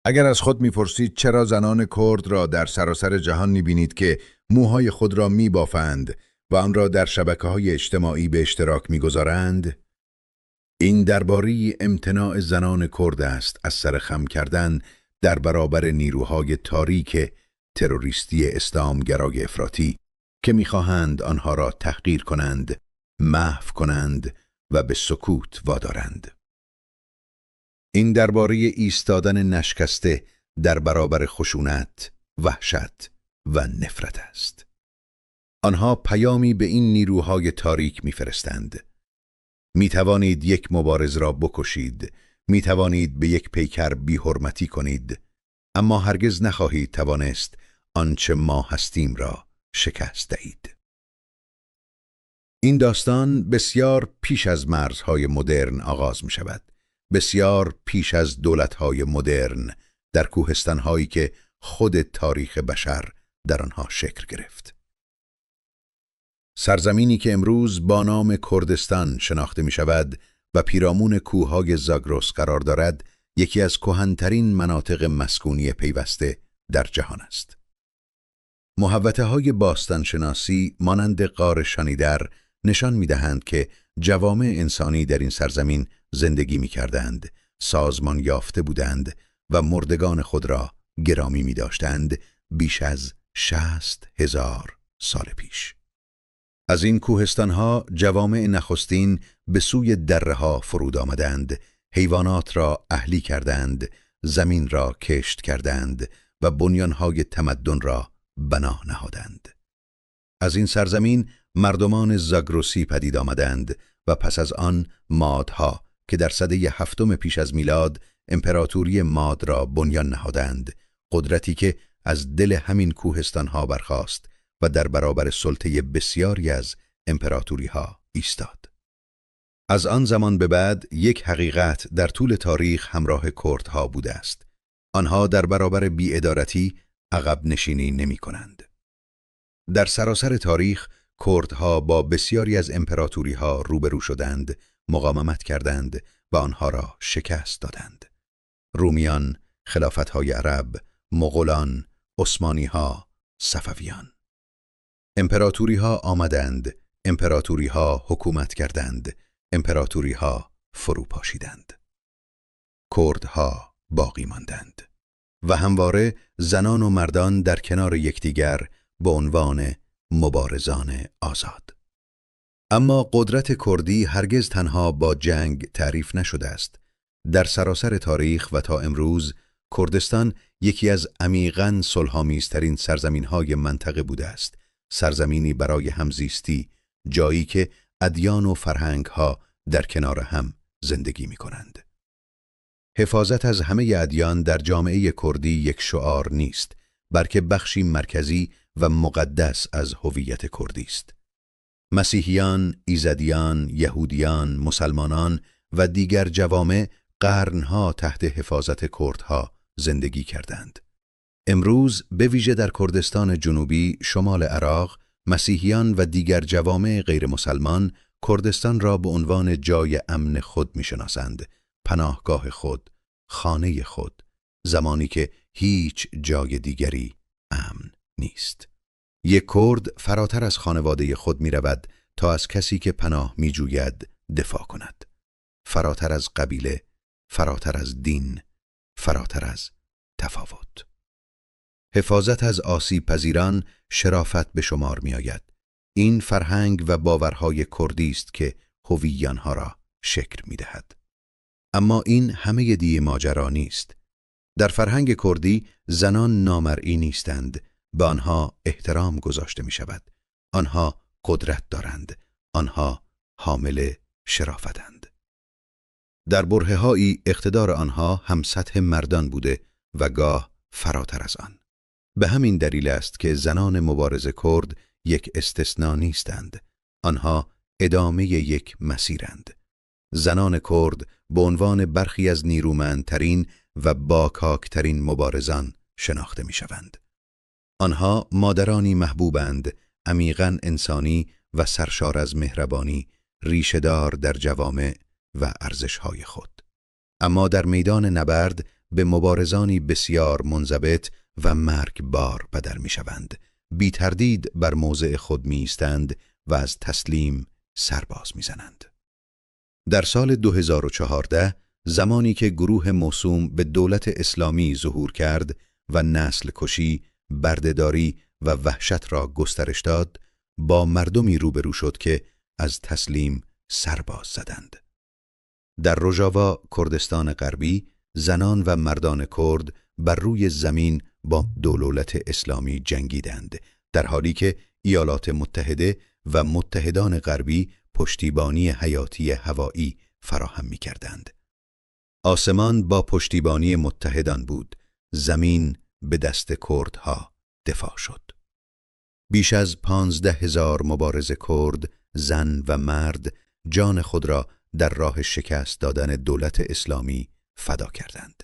اگر از خود می‌پرسید چرا زنان کرد را در سراسر جهان می‌بینید که موهای خود را می‌بافند و آن را در شبکه‌های اجتماعی به اشتراک می‌گذارند، این درباره امتناع زنان کرد است از سر خم کردن در برابر نیروهای تاریک تروریستی اسلامگرای افراطی که می‌خواهند آنها را تحقیر کنند، محو کنند و به سکوت وادارند. این درباره ایستادن نشکسته در برابر خشونت، وحشت و نفرت است. آنها پیامی به این نیروهای تاریک می‌فرستند. می‌توانید یک مبارز را بکشید، می‌توانید به یک پیکر بی‌حرمتی کنید، اما هرگز نخواهید توانست آنچه ما هستیم را شکست دهید. این داستان بسیار پیش از مرزهای مدرن آغاز می شود. بسیار پیش از دولت‌های مدرن در کوهستان‌هایی که خود تاریخ بشر در آنها شکل گرفت. سرزمینی که امروز با نام کردستان شناخته می شود و پیرامون کوههای زاگرس قرار دارد، یکی از کهن‌ترین مناطق مسکونی پیوسته در جهان است. محوطه‌های باستانشناسی مانند غار شانیدر نشان می‌دهند که جوامع انسانی در این سرزمین زندگی می‌کردند، سازمان یافته بودند و مردگان خود را گرامی می‌داشتند بیش از 60,000 سال پیش. از این کوهستان‌ها جوامع نخستین به سوی دره‌ها فرود آمدند، حیوانات را اهلی کردند، زمین را کشت کردند و بنیان‌های تمدن را بنا نهادند. از این سرزمین مردمان زاگرسی پدید آمدند و پس از آن مادها که در سده 7 پیش از میلاد امپراتوری ماد را بنیان نهادند، قدرتی که از دل همین کوهستان‌ها برخاست و در برابر سلطه بسیاری از امپراتوری‌ها ایستاد. از آن زمان به بعد یک حقیقت در طول تاریخ همراه کردها بوده است. آنها در برابر بی‌عدالتی عقب نشینی نمی کنند. در سراسر تاریخ کردها با بسیاری از امپراتوری‌ها روبرو شدند، مقاومت کردند و آنها را شکست دادند. رومیان، خلافت‌های عرب، مغولان، عثمانی‌ها، صفویان. امپراتوری‌ها آمدند، امپراتوری‌ها حکومت کردند، امپراتوری‌ها فروپاشیدند. کردها باقی ماندند و همواره زنان و مردان در کنار یکدیگر به عنوان مبارزان آزاد. اما قدرت کردی هرگز تنها با جنگ تعریف نشده است. در سراسر تاریخ و تا امروز کردستان یکی از عمیقاً صلح‌آمیزترین سرزمین‌های منطقه بوده است. سرزمینی برای همزیستی، جایی که ادیان و فرهنگ‌ها در کنار هم زندگی می‌کنند. حفاظت از همه ادیان در جامعه کردی یک شعار نیست، بلکه بخشی مرکزی و مقدس از هویت کردی است. مسیحیان، ایزدیان، یهودیان، مسلمانان و دیگر جوامع قرنها تحت حفاظت کردها زندگی کردند. امروز به ویژه در کردستان جنوبی، شمال عراق، مسیحیان و دیگر جوامع غیر مسلمان کردستان را به عنوان جای امن خود می‌شناسند، پناهگاه خود، خانه خود، زمانی که هیچ جای دیگری امن نیست. یک کرد فراتر از خانواده خود می رود تا از کسی که پناه می جوید دفاع کند. فراتر از قبیله، فراتر از دین، فراتر از تفاوت. حفاظت از آسیب پذیران شرافت به شمار می آید. این فرهنگ و باورهای کردی است که هویت‌ها را شکل می دهد. اما این همه دی ماجرا نیست. در فرهنگ کردی زنان نامرئی نیستند، به آنها احترام گذاشته می شود. آنها قدرت دارند. آنها حامل شرافتند. در برهه‌هایی اقتدار آنها هم سطح مردان بوده و گاه فراتر از آن. به همین دلیل است که زنان مبارز کرد یک استثناء نیستند. آنها ادامه یک مسیرند. زنان کرد به عنوان برخی از نیرومندترین و باکاکترین مبارزان شناخته می شوند. آنها مادرانی محبوبند، عمیقاً انسانی و سرشار از مهربانی، ریشه‌دار در جوامع و ارزش‌های خود. اما در میدان نبرد به مبارزانی بسیار منضبط و مرگبار بدل می شوند. بی تردید بر موضع خود می ایستند و از تسلیم سرباز می زنند. در سال 2014 زمانی که گروه موسوم به دولت اسلامی ظهور کرد و نسل کشی، بردهداری و وحشت را گسترش داد، با مردمی روبرو شد که از تسلیم سرباز زدند. در روژاوا، کردستان غربی، زنان و مردان کرد بر روی زمین با دولت اسلامی جنگیدند، در حالی که ایالات متحده و متحدان غربی پشتیبانی حیاتی هوایی فراهم می‌کردند. آسمان با پشتیبانی متحدان بود، زمین به دست کردها دفاع شد. بیش از 15,000 مبارز کرد، زن و مرد جان خود را در راه شکست دادن دولت اسلامی فدا کردند.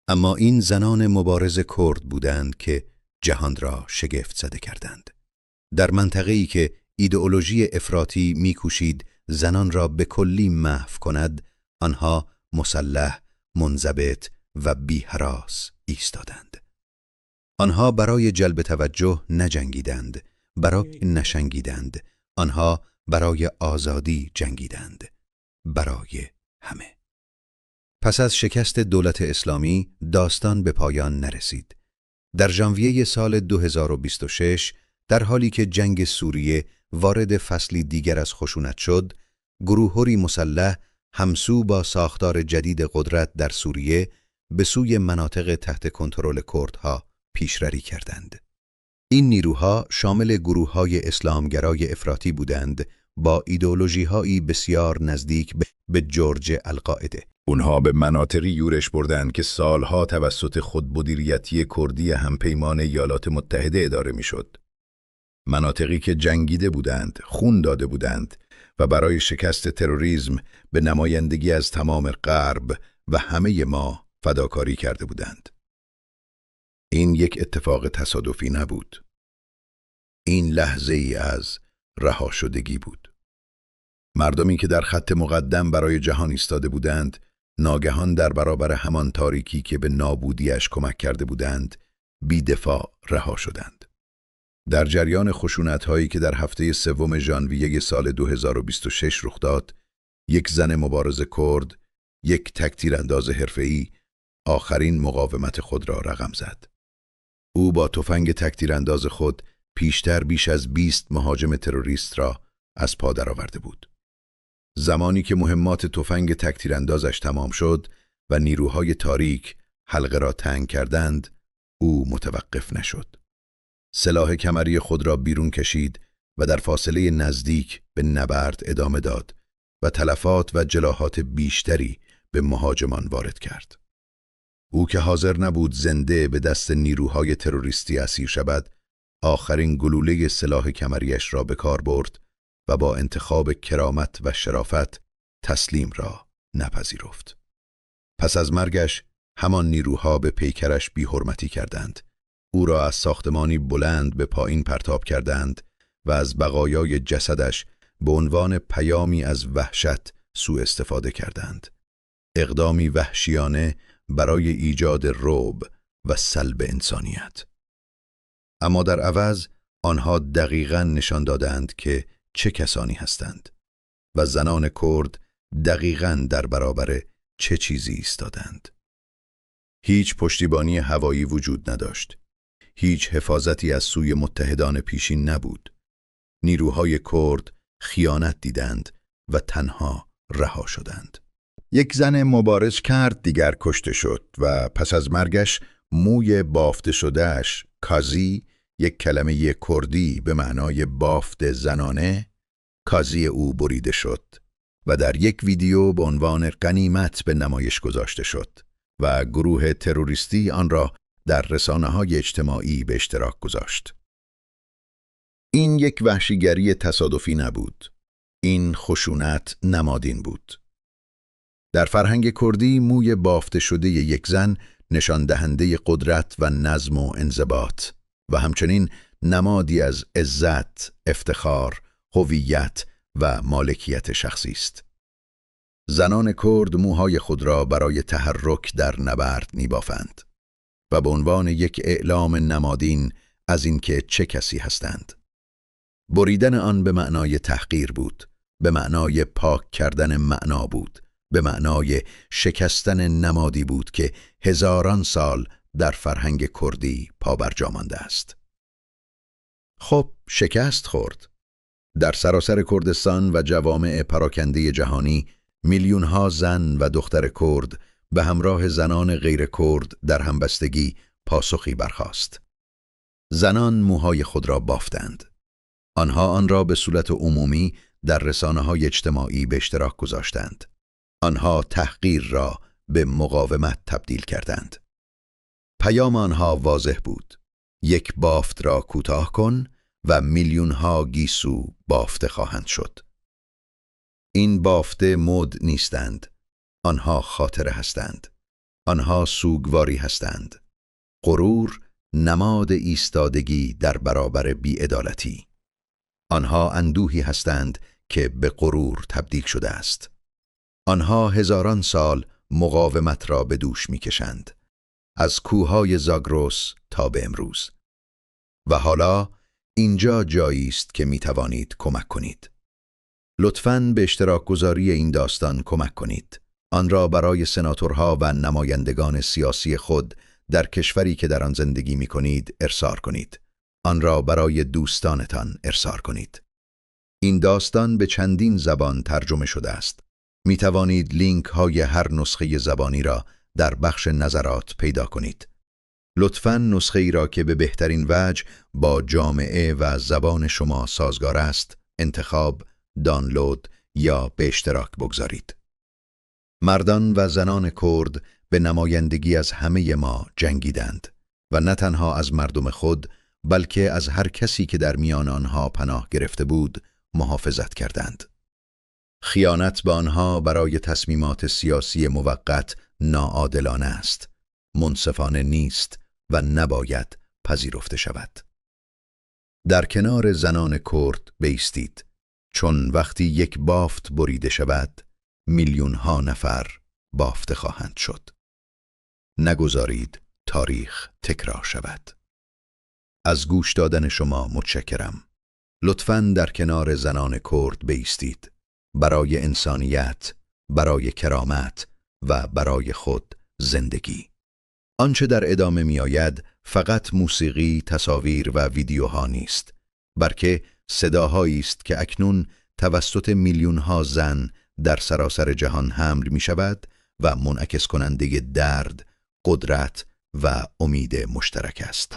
اما این زنان مبارز کرد بودند که جهان را شگفت زده کردند. در منطقه‌ای که ایدئولوژی افراطی می‌کوشید زنان را به کلی محو کند، آنها مسلح، منضبط و بی‌هراس ایستادند. آنها برای جلب توجه نجنگیدند، برای نشنگیدند. آنها برای آزادی جنگیدند، برای همه. پس از شکست دولت اسلامی داستان به پایان نرسید. در ژانویه سال 2026 در حالی که جنگ سوریه وارد فصلی دیگر از خشونت شد، گروه‌هایی مسلح همسو با ساختار جدید قدرت در سوریه به سوی مناطق تحت کنترل کردها پیشروی کردند. این نیروها شامل گروه‌های اسلامگرای افراطی بودند با ایدئولوژی‌هایی بسیار نزدیک به جورج القاعده. اونها به مناطقی یورش بردند که سالها توسط خودمدیریتی کردی همپیمان ایالات متحده اداره میشد. مناطقی که جنگیده بودند، خون داده بودند و برای شکست تروریسم به نمایندگی از تمام غرب و همه ما فداکاری کرده بودند. این یک اتفاق تصادفی نبود. این لحظه ای از رها شدگی بود. مردمی که در خط مقدم برای جهان ایستاده بودند، ناگهان در برابر همان تاریکی که به نابودیش کمک کرده بودند، بی دفاع رها شدند. در جریان خشونت‌هایی که در هفته 3 ژانویه سال 2026 رخ داد، یک زن مبارز کرد، یک تک‌تیرانداز حرفه‌ای، آخرین مقاومت خود را رقم زد. او با تفنگ تک‌تیرانداز خود پیشتر بیش از 20 مهاجم تروریست را از پا درآورده بود. زمانی که مهمات تفنگ تک‌تیراندازش تمام شد و نیروهای تاریک حلقه را تنگ کردند، او متوقف نشد. سلاح کمری خود را بیرون کشید و در فاصله نزدیک به نبرد ادامه داد و تلفات و جراحات بیشتری به مهاجمان وارد کرد. او که حاضر نبود زنده به دست نیروهای تروریستی اسیر شود، آخرین گلوله سلاح کمریش را به کار برد و با انتخاب کرامت و شرافت تسلیم را نپذیرفت. پس از مرگش همان نیروها به پیکرش بی‌حرمتی کردند. او را از ساختمانی بلند به پایین پرتاب کردند و از بقایای جسدش به عنوان پیامی از وحشت سوء استفاده کردند. اقدامی وحشیانه برای ایجاد رعب و سلب انسانیت. اما در عوض آنها دقیقاً نشان دادند که چه کسانی هستند و زنان کرد دقیقاً در برابر چه چیزی ایستادند. هیچ پشتیبانی هوایی وجود نداشت. هیچ حفاظتی از سوی متحدان پیشین نبود. نیروهای کرد خیانت دیدند و تنها رها شدند. یک زن مبارز کرد دیگر کشته شد و پس از مرگش موی بافته شدهش، کازی، یک کلمه کردی به معنای بافت زنانه، کازی او بریده شد و در یک ویدیو به عنوان غنیمت به نمایش گذاشته شد و گروه تروریستی آن را در رسانه‌های اجتماعی به اشتراک گذاشت. این یک وحشیگری تصادفی نبود. این خشونت نمادین بود. در فرهنگ کردی موی بافته شده یک زن نشان دهنده قدرت و نظم و انضباط و همچنین نمادی از عزت، افتخار، هویت و مالکیت شخصی است. زنان کرد موهای خود را برای تحرک در نبرد می‌بافند و به عنوان یک اعلام نمادین از اینکه چه کسی هستند. بریدن آن به معنای تحقیر بود، به معنای پاک کردن معنا بود، به معنای شکستن نمادی بود که هزاران سال در فرهنگ کردی پابرجا مانده است. خب شکست خورد. در سراسر کردستان و جوامع پراکنده جهانی میلیون‌ها زن و دختر کرد به همراه زنان غیر کرد در همبستگی پاسخی برخاست. زنان موهای خود را بافتند. آنها آن را به صورت عمومی در رسانه‌های اجتماعی به اشتراک گذاشتند. آنها تحقیر را به مقاومت تبدیل کردند. پیام آنها واضح بود: یک بافت را کوتاه کن و میلیون‌ها گیسو بافته خواهند شد. این بافته مد نیستند. آنها خاطره هستند. آنها سوگواری هستند. غرور نماد ایستادگی در برابر بی‌عدالتی. آنها اندوهی هستند که به غرور تبدیل شده است. آنها هزاران سال مقاومت را به دوش می‌کشند، از کوههای زاگرس تا به امروز. و حالا اینجا جایی است که می‌توانید کمک کنید. لطفاً به اشتراک گذاری این داستان کمک کنید. آن را برای سناتورها و نمایندگان سیاسی خود در کشوری که در آن زندگی می‌کنید ارسال کنید. آن را برای دوستانتان ارسال کنید. این داستان به چندین زبان ترجمه شده است. می توانید لینک های هر نسخه زبانی را در بخش نظرات پیدا کنید. لطفاً نسخه ای را که به بهترین وجه با جامعه و زبان شما سازگار است انتخاب، دانلود یا به اشتراک بگذارید. مردان و زنان کرد به نمایندگی از همه ما جنگیدند و نه تنها از مردم خود بلکه از هر کسی که در میان آنها پناه گرفته بود محافظت کردند. خیانت به آنها برای تصمیمات سیاسی موقت ناعادلانه است، منصفانه نیست و نباید پذیرفته شود. در کنار زنان کرد بایستید، چون وقتی یک بافت بریده شود میلیون‌ها نفر بافته خواهند شد. نگذارید تاریخ تکرار شود. از گوش دادن شما متشکرم. لطفاً در کنار زنان کرد بایستید، برای انسانیت، برای کرامت و برای خود زندگی. آنچه در ادامه می آید فقط موسیقی، تصاویر و ویدیوها نیست، بلکه صداهایی است که اکنون توسط میلیون‌ها زن در سراسر جهان حمل می شود و منعکس کننده درد، قدرت و امید مشترک است.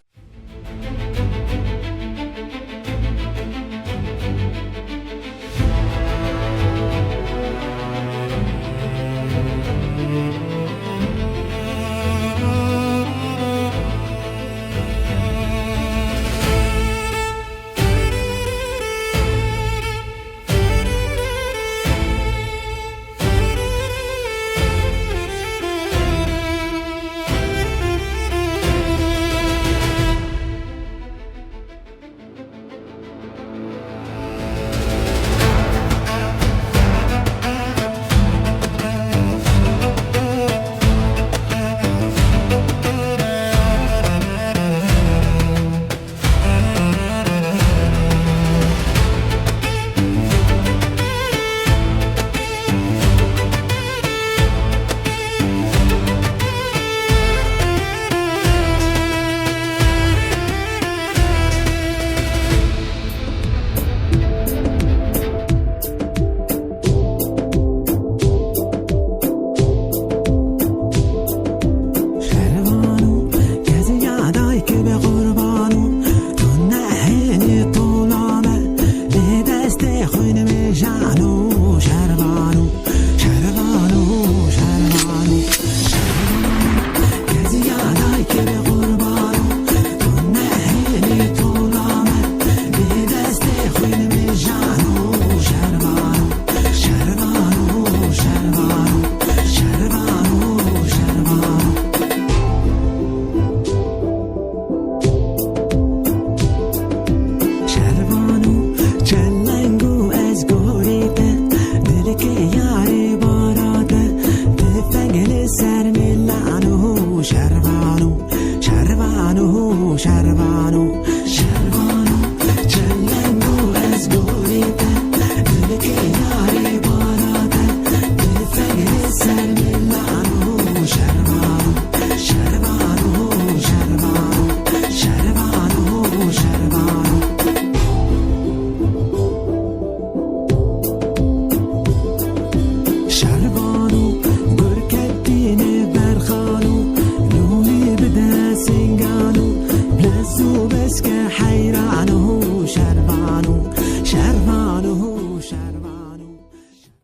شهر